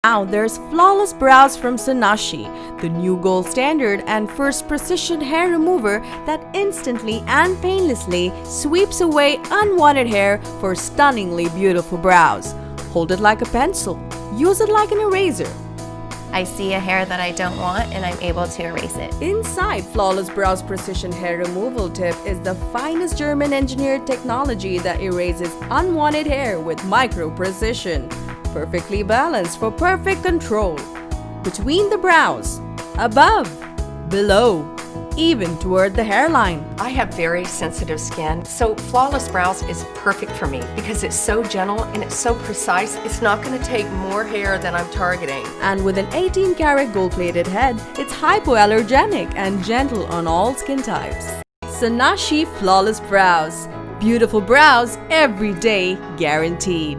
Now there's Flawless Brows from Sanashi, the new gold standard and first precision hair remover that instantly and painlessly sweeps away unwanted hair for stunningly beautiful brows. Hold it like a pencil. Use it like an eraser. I see a hair that I don't want and I'm able to erase it. Inside Flawless Brows Precision Hair Removal Tip is the finest German-engineered technology that erases unwanted hair with micro-precision. Perfectly balanced for perfect control. Between the brows, above, below, even toward the hairline. I have very sensitive skin, so Flawless Brows is perfect for me because it's so gentle and it's so precise. It's not going to take more hair than I'm targeting. And with an 18-karat gold-plated head, it's hypoallergenic and gentle on all skin types. Sanashi Flawless Brows. Beautiful brows every day, guaranteed.